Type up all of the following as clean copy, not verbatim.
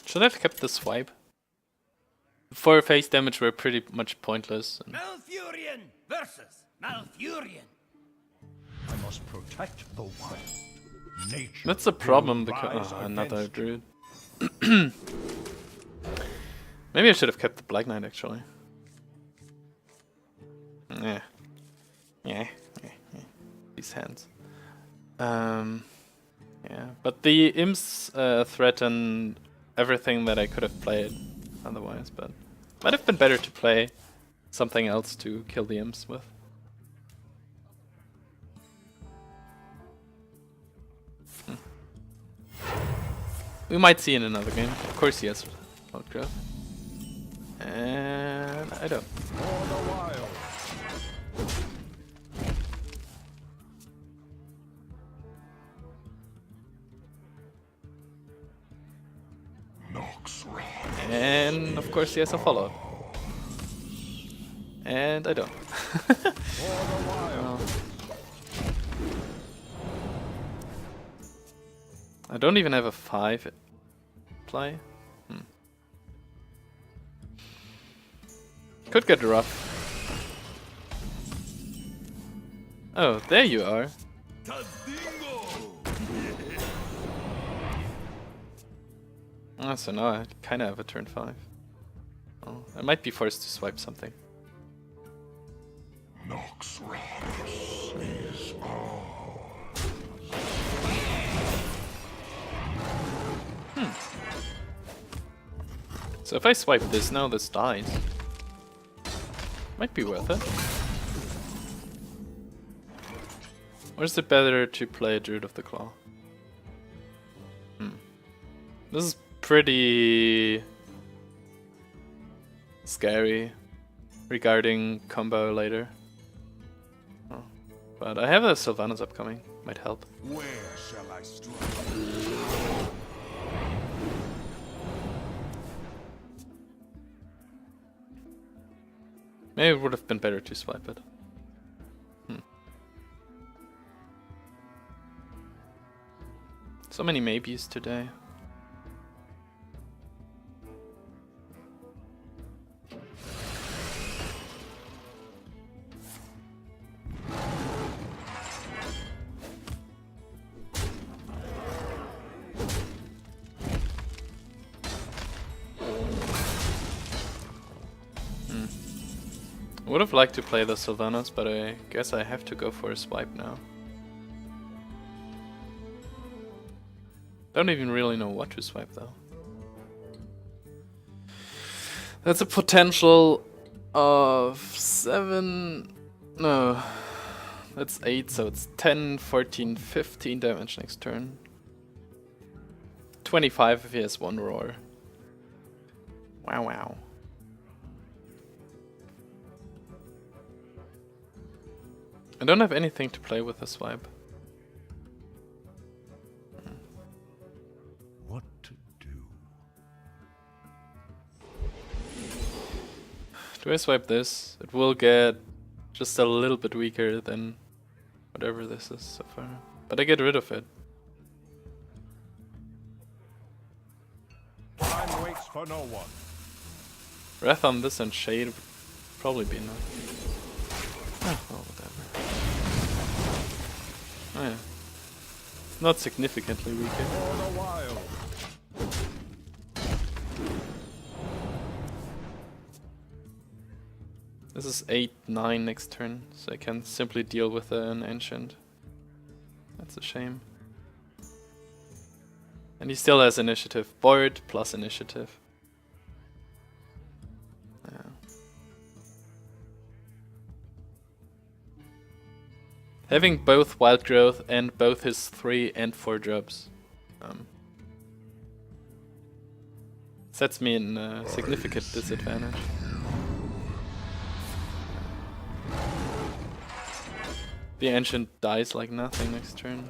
Should I have kept the swipe? 4 face damage were pretty much pointless. Malfurion versus Malfurion. I must protect the wild. Nature. That's the problem will because rise another against druid. Maybe I should have kept the Black Knight actually. Yeah. These hands. Yeah, but the imps threaten everything that I could have played otherwise, but might have been better to play something else to kill the imps with. We might see in another game. Of course he has outgrowth. And I don't. For the wild. And of course he has a follow. And I don't. I don't even have a 5 play. Could get rough. Oh, there you are. Oh, so now I kind of have a turn 5. Oh, I might be forced to swipe something. So if I swipe this now, this dies. Might be worth it. Or is it better to play Druid of the Claw? This is pretty scary regarding combo later. Oh. But I have a Sylvanas upcoming, might help. Where shall I strike? Maybe it would have been better to swipe it. So many maybes today. I would have liked to play the Sylvanas, but I guess I have to go for a swipe now. Don't even really know what to swipe though. That's a potential of 7... No, that's 8, so it's 10, 14, 15 damage next turn. 25 if he has 1 roar. Wow. I don't have anything to play with a swipe. What to do? Do I swipe this? It will get just a little bit weaker than whatever this is so far. But I get rid of it. Time waits for no one. Wrath on this and Shade would probably be enough. Oh, well, whatever. Oh yeah. It's not significantly weaker. For the wild. This is 8, 9 next turn, so I can simply deal with an Ancient. That's a shame. And he still has initiative. Board plus initiative. Yeah. Having both Wild Growth and both his 3 and 4 drops sets me in a significant disadvantage. The Ancient dies like nothing next turn.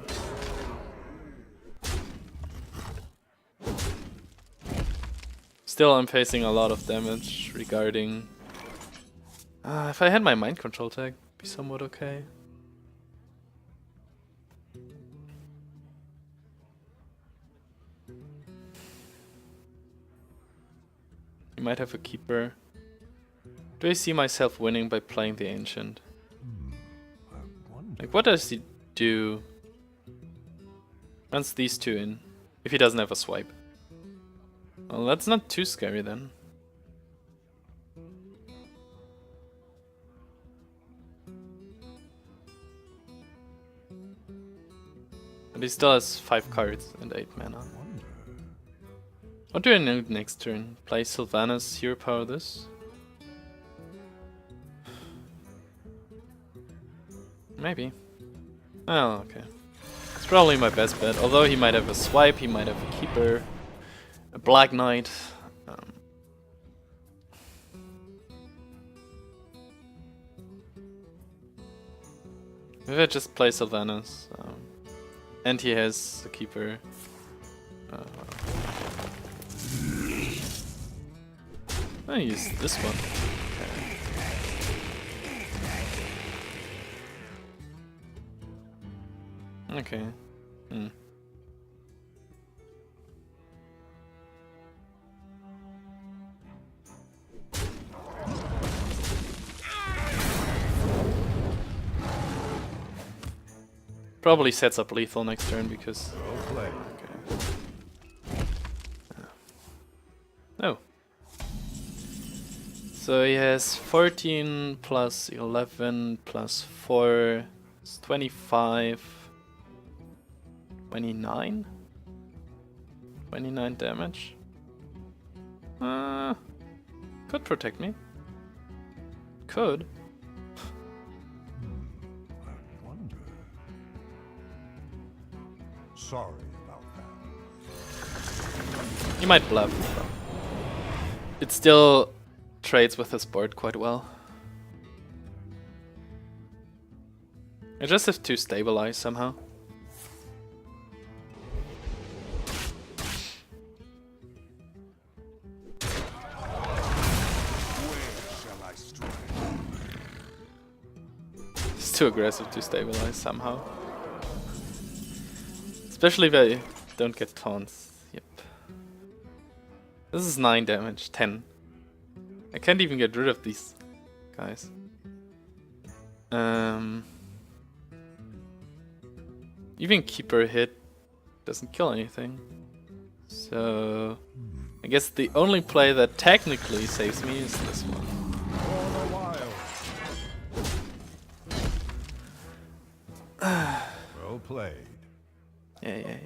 Still, I'm facing a lot of damage regarding... if I had my Mind Control tag, it'd be somewhat okay. He might have a keeper. Do I see myself winning by playing the Ancient? Like, what does he do? Runs these two in. If he doesn't have a swipe. Well, that's not too scary then. But he still has 5 cards and 8 mana. What do I do next turn? Play Sylvanas, hero power this? Maybe. Oh, okay. It's probably my best bet. Although he might have a swipe, he might have a keeper, a Black Knight. Maybe I just play Sylvanas. And he has a keeper. I use this one. Okay. Probably sets up lethal next turn because. Okay. Oh. So he has 14 plus 11 plus 4 is 25. 29? 29 damage. Could protect me. Could. I wonder. Sorry about that. You might bluff. It still trades with his board quite well. I just have to stabilize somehow. It's too aggressive to stabilize somehow. Especially if I don't get taunts. Yep. This is 9 damage, 10. I can't even get rid of these guys. Even keeper hit doesn't kill anything. So I guess the only play that technically saves me is this one. Well played. Yeah.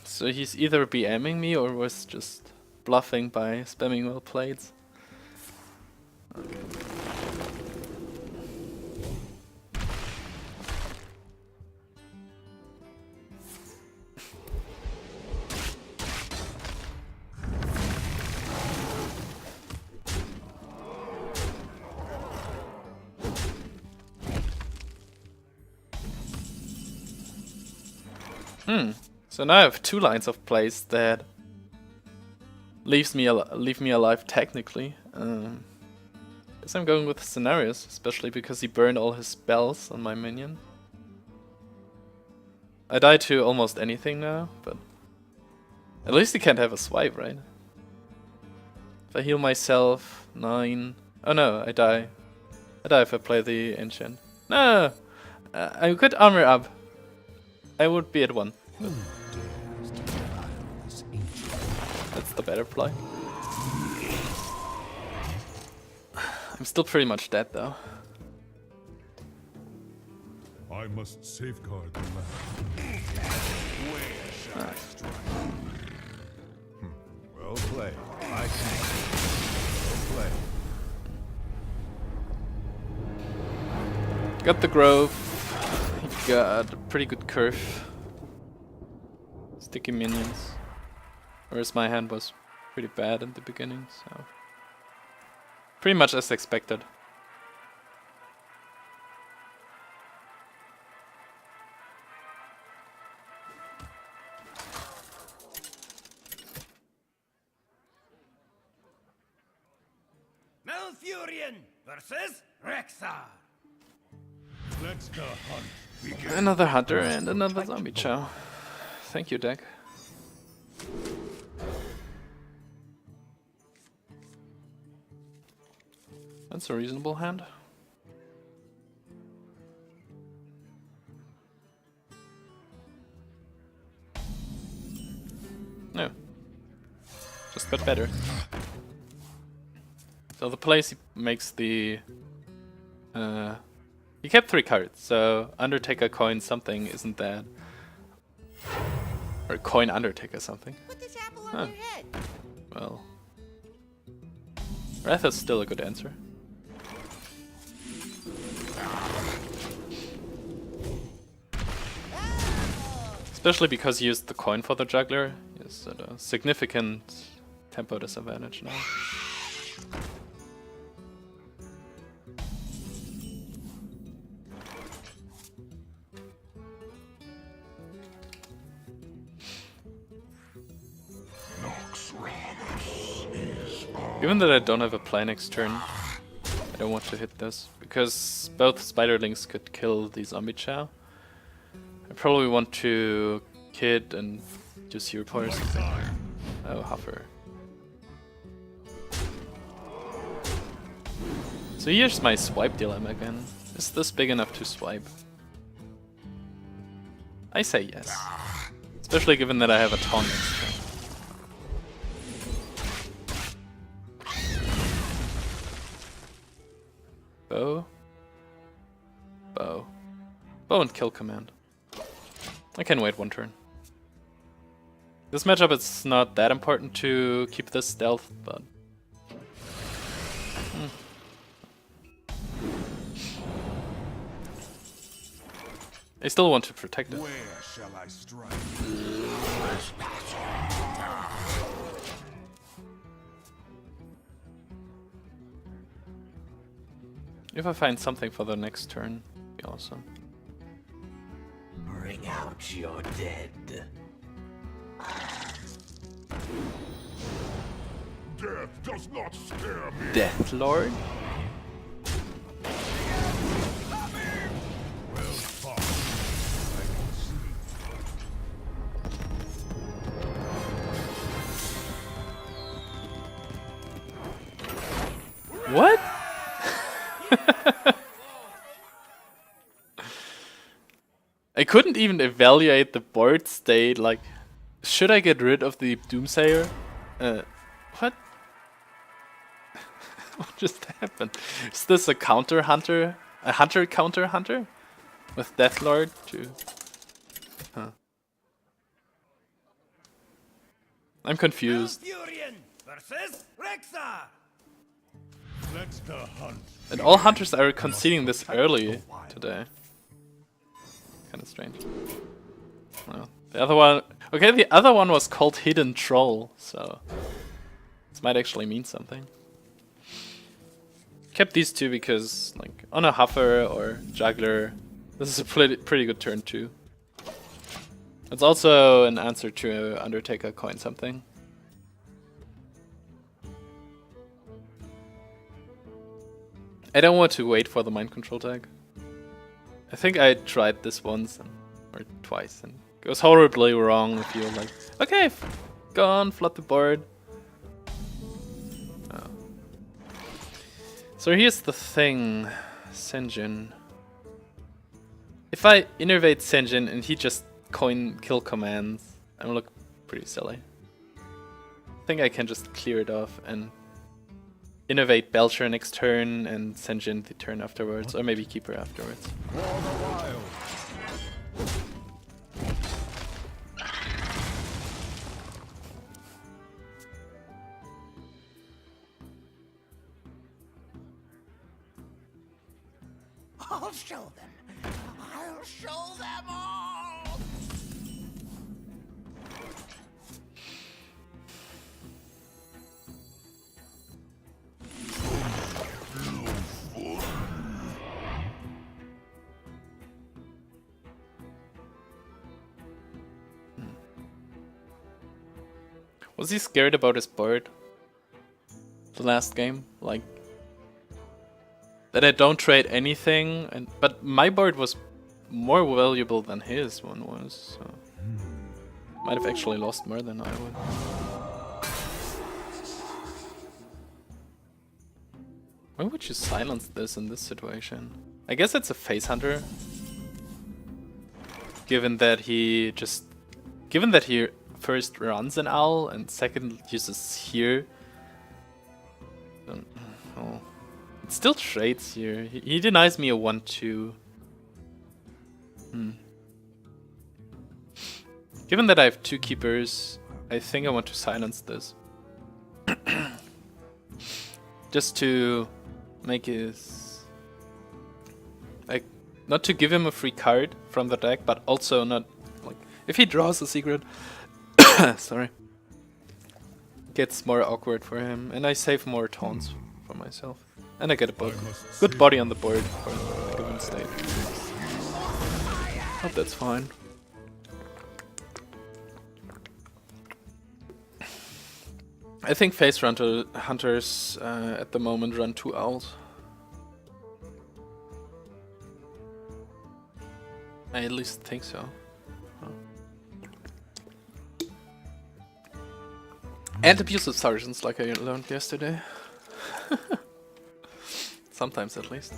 So he's either BMing me or was just bluffing by spamming well played. Okay. So now I have 2 lines of plays that leave me alive technically. Guess I'm going with scenarios, especially because he burned all his spells on my minion. I die to almost anything now, but at least he can't have a swipe, right? If I heal myself, 9. Oh no, I die. I die if I play the Ancient. No! I could armor up. I would be at 1. But that's the better play. I'm still pretty much dead though. I must safeguard the land. Where shall I strike? Well played. I see. Well played. Got the grove. He got a pretty good curve. Sticky minions. Whereas my hand was pretty bad in the beginning, so Pretty much as expected. Malfurion versus Rexar. Let the hunt begin. Another hunter and another zombie chow. Thank you, deck. That's a reasonable hand. No. Just got better. So the place he makes the... he kept 3 cards, so Undertaker coin something isn't that. Or coin Undertaker something. Put this apple on your head. Well... Wrath is still a good answer. Especially because he used the coin for the juggler. He's at a significant tempo disadvantage now. Given that I don't have a play next turn, I don't want to hit this, because both Spiderlings could kill the zombie chow. I probably want to kid and just hero point or something. Oh, Huffer. So here's my swipe dilemma again. Is this big enough to swipe? I say yes. Especially given that I have a taunt next turn. Bow. Bow. Bow and kill command. I can wait 1 turn. This matchup it's not that important to keep this stealth, but... I still want to protect it. Where shall I strike? If I find something for the next turn, it'd be awesome. Bring out your dead. Death does not scare me. Death Lord? Well fought. I can see. What? I couldn't even evaluate the board state, like, should I get rid of the Doomsayer? What? What just happened? Is this a counter hunter? A hunter counter hunter? With Deathlord to... Huh. I'm confused. Malfurion versus Rexar. Let the hunt. And all hunters are conceding this early today. Kinda strange. Well, the other one... Okay, the other one was called Hidden Troll, so... This might actually mean something. Kept these two because, like, on a Huffer or Juggler, this is a pretty good turn too. It's also an answer to Undertaker coin something. I don't want to wait for the mind control tag. I think I tried this once or twice and it goes horribly wrong if you're like, okay, go on, flood the board. Oh. So here's the thing, Senjin. If I innervate Senjin and he just coin kill commands, I'm gonna look pretty silly. I think I can just clear it off and innovate Belcher next turn and Senjin the turn afterwards, or maybe keep her afterwards. For the wild. I'll show them. I'll show them all. Was he scared about his board? The last game? Like, that I don't trade anything, but my board was more valuable than his one was, so might have actually lost more than I would. Why would you silence this in this situation? I guess it's a face hunter. Given that he first runs an owl and second uses here. Oh. It still trades here. He denies me a 1-2. Given that I have 2 keepers, I think I want to silence this. Just to make his... like, not to give him a free card from the deck, but also not... like, if he draws a secret... sorry. Gets more awkward for him, and I save more taunts for myself. And I get a book. Good body on the board for a given state. Hope that's fine. I think face hunters at the moment run 2 owls. I at least think so. And abusive sergeants, like I learned yesterday. Sometimes at least.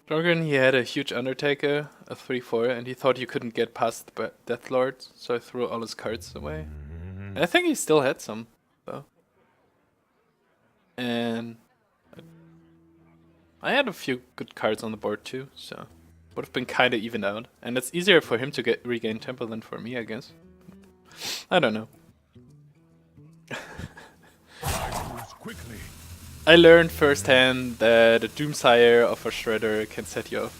Drogon, he had a huge Undertaker, a 3-4, and he thought you couldn't get past the Death Lord, so I threw all his cards away. And I think he still had some, though. And I had a few good cards on the board too, so would have been kinda evened out. And it's easier for him to regain tempo than for me, I guess. I don't know. I learned firsthand that a Doomsire of a Shredder can set you off.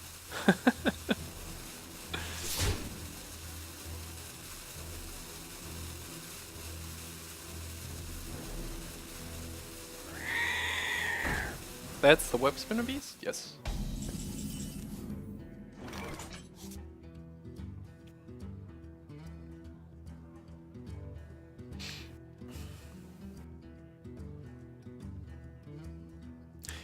That's the Web Spinner Beast? Yes.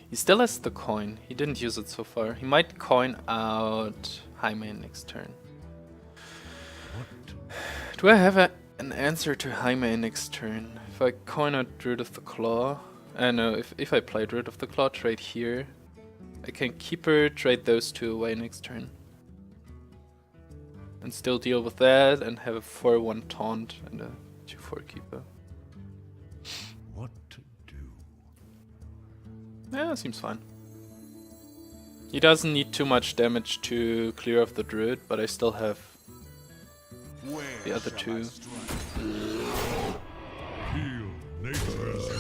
He still has the coin. He didn't use it so far. He might coin out Jaime next turn. Do I have an answer to Jaime next turn? If I coin out Druid of the Claw... no, if I play Druid of the Claw, trade here. I can Keeper, trade those 2 away next turn. And still deal with that and have a 4-1 taunt and a 2-4 Keeper. What to do? Yeah, seems fine. He doesn't need too much damage to clear off the Druid, but I still have the other 2. Heal nature's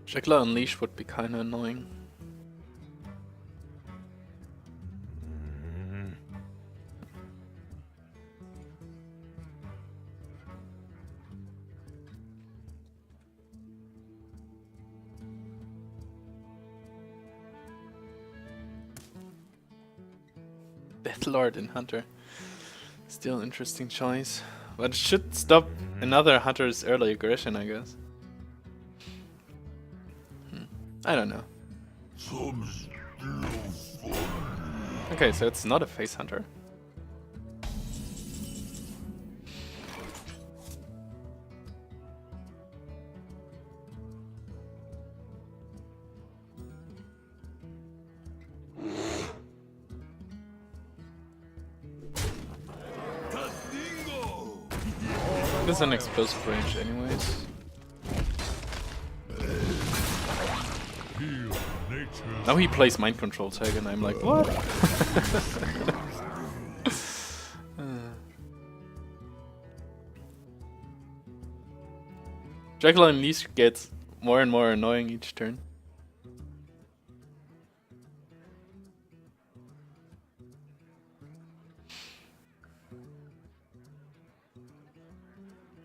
Shackler Unleash would be kinda annoying. Deathlord in Hunter. Still interesting choice. But it should stop another Hunter's early aggression, I guess. I don't know. Okay, so it's not a face hunter. This is an explosive range anyways. Now he plays mind control tag and I'm like, what? Dracula Unleashed gets more and more annoying each turn.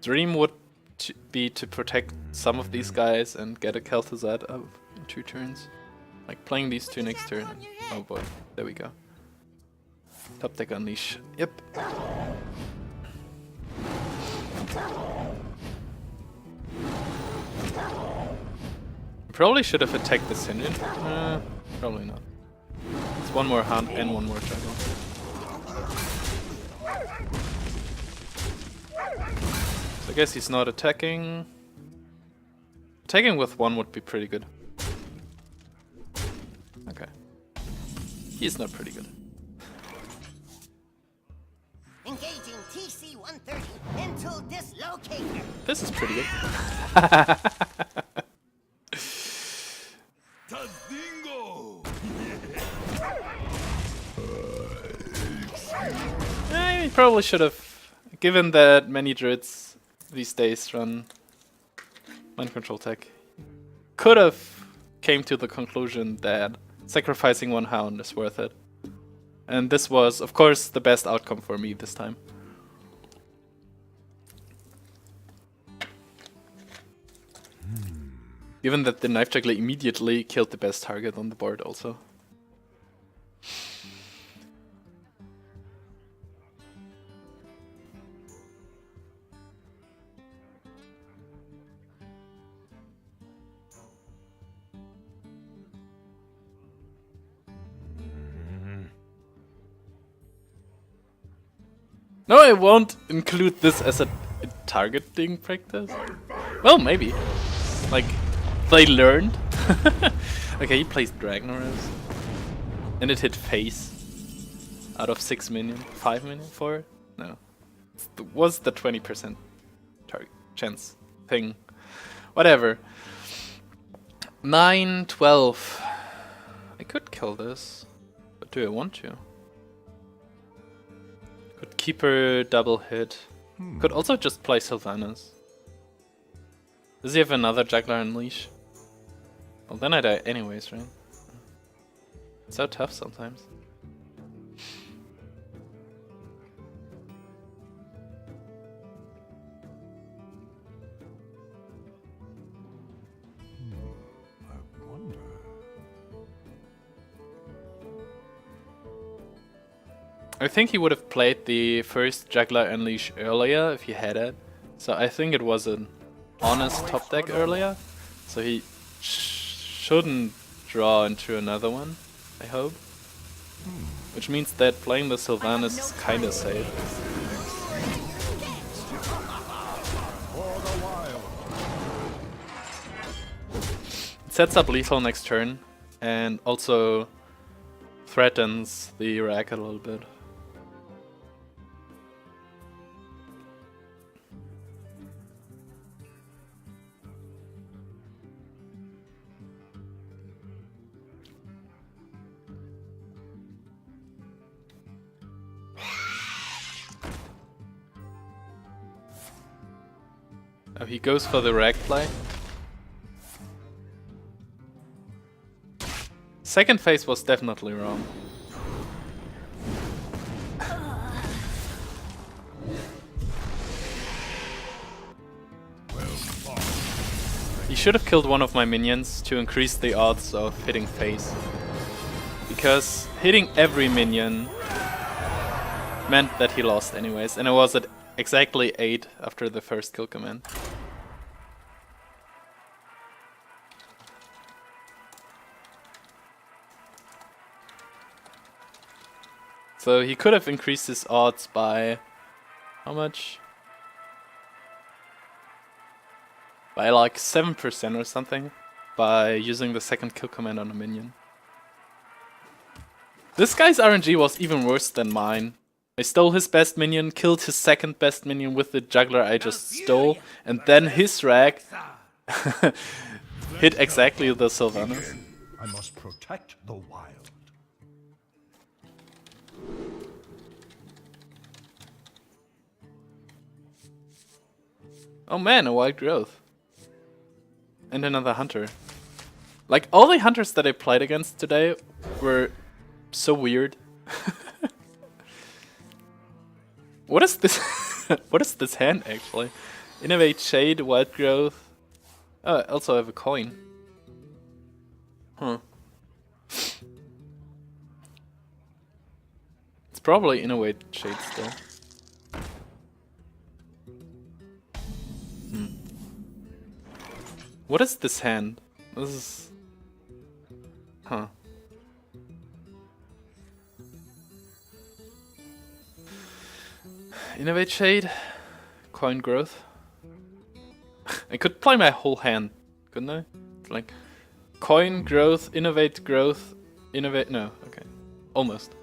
Dream would be to protect some of these guys and get a Kel'Thuzad up in 2 turns. Like playing these 2 next turn. Oh boy, there we go. Top deck unleash. Yep. Probably should have attacked the Synod. Probably not. It's 1 more hunt and 1 more juggle. So I guess he's not attacking. Attacking with 1 would be pretty good. Okay. He's not pretty good. Engaging TC-130 into dislocator. This is pretty good. He probably should have, given that many druids these days run mind control tech, could have came to the conclusion that sacrificing 1 hound is worth it. And this was, of course, the best outcome for me this time. Given that the knife juggler immediately killed the best target on the board also. No, I won't include this as a targeting practice. Well, maybe. Like, they learned. Okay, he plays Dragnoros. And it hit face. Out of 6 minion. 5 minion? 4? No. It was the 20% target chance thing. Whatever. 9, 12. I could kill this. But do I want to? Could Keeper double hit. Could also just play Sylvanas. Does he have another Juggler Unleash? Well, then I die anyways, right? It's so tough sometimes. I wonder. I think he would have played the first Juggler Unleash earlier if he had it. So I think it was an honest top deck earlier. So he shouldn't draw into another one, I hope. Which means that playing the Sylvanas is kinda safe. It sets up lethal next turn and also threatens the rack a little bit. Oh, he goes for the rag play. Second phase was definitely wrong. He should have killed one of my minions to increase the odds of hitting phase. Because hitting every minion meant that he lost anyways, and I was at exactly 8 after the first kill command. So he could have increased his odds by how much? By like 7% or something by using the second kill command on a minion. This guy's RNG was even worse than mine. I stole his best minion, killed his second best minion with the juggler I just stole, and then his rag hit exactly the Sylvanas. I must protect the wild. Oh man, a wild growth. And another hunter. Like, all the hunters that I played against today were so weird. What is this? What is this hand actually? Innovate Shade, Wild Growth. Oh, I also have a coin. Huh. It's probably Innovate Shade still. What is this hand? This is... Huh. Innovate Shade, Coin Growth. I could play my whole hand, couldn't I? It's like Coin Growth, Innovate Growth, Innovate... No, okay. Almost.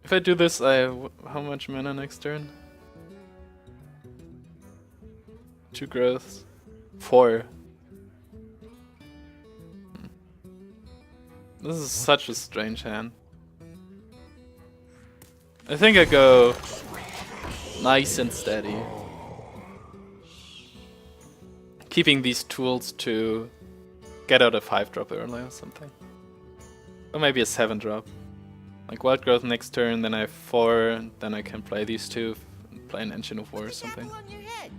If I do this, I have how much mana next turn? 2 growths. 4. This is such a strange hand. I think I go nice and steady. Keeping these tools to get out a 5-drop early or something. Or maybe a 7-drop. Like Wild Growth next turn, then I have 4, and then I can play these 2, and play an Engine of War or something. Apple on your head.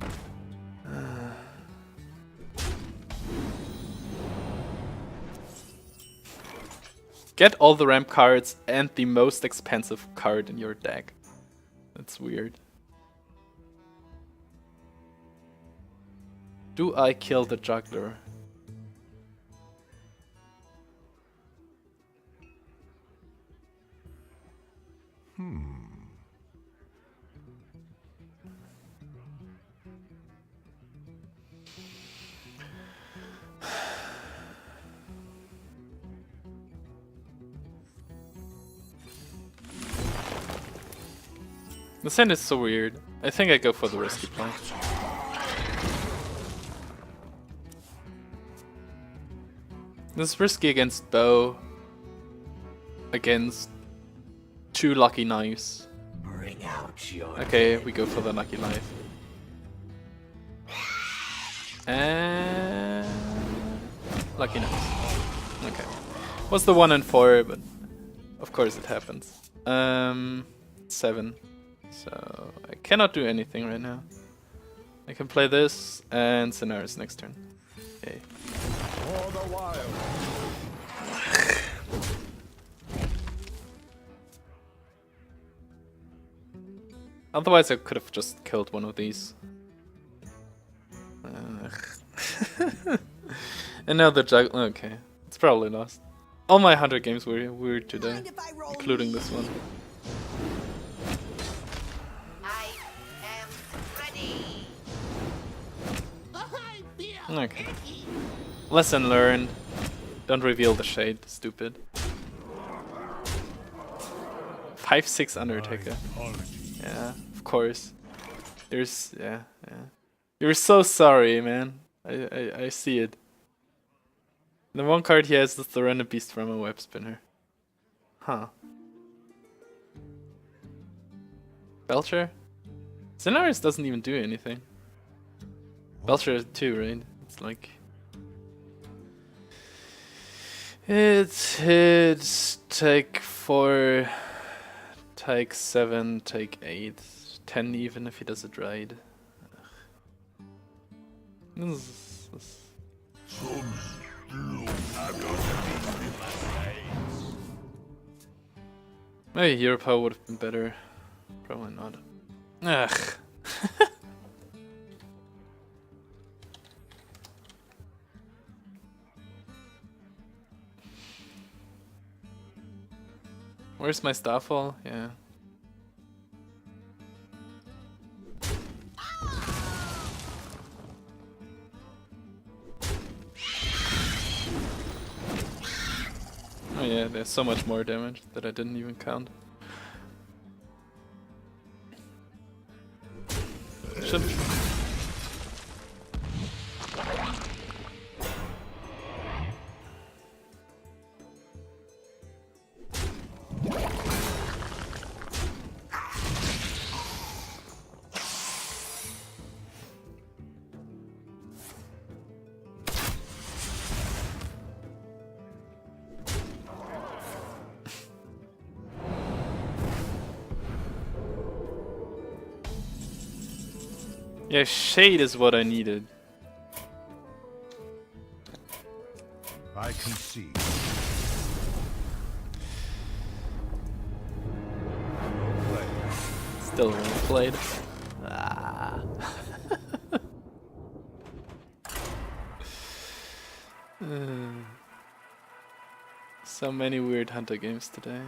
Get all the ramp cards and the most expensive card in your deck. That's weird. Do I kill the juggler? This hand is so weird. I think I go for the risky play. This is risky against bow. Against 2 lucky knives. Bring out your Okay, we go for the lucky knife. And lucky knife. Okay. Was the 1 and 4, but of course it happens. 7. So I cannot do anything right now. I can play this and Scenaris next turn. Okay. For the wild. Otherwise I could have just killed one of these. And now the jug. Okay, it's probably lost. All my 100 games were weird today, Mind if I roll including this one. I am ready. I feel Okay. Lesson learned. Don't reveal the shade, stupid. 5/6 Undertaker. Yeah, of course. There's yeah. You're so sorry, man. I see it. The one card he has is the random beast from a web spinner. Huh. Belcher? Scenaris doesn't even do anything. Belcher too, right? It's like it's hit, take 4, take 7, take 8, 10 even if he does it right. Maybe hero power would have been better. Probably not. Ugh. Where's my Starfall? Yeah. Oh yeah, there's so much more damage that I didn't even count. Should... Yeah, shade is what I needed. I concede. Play. Still well played. Ah. So many weird hunter games today.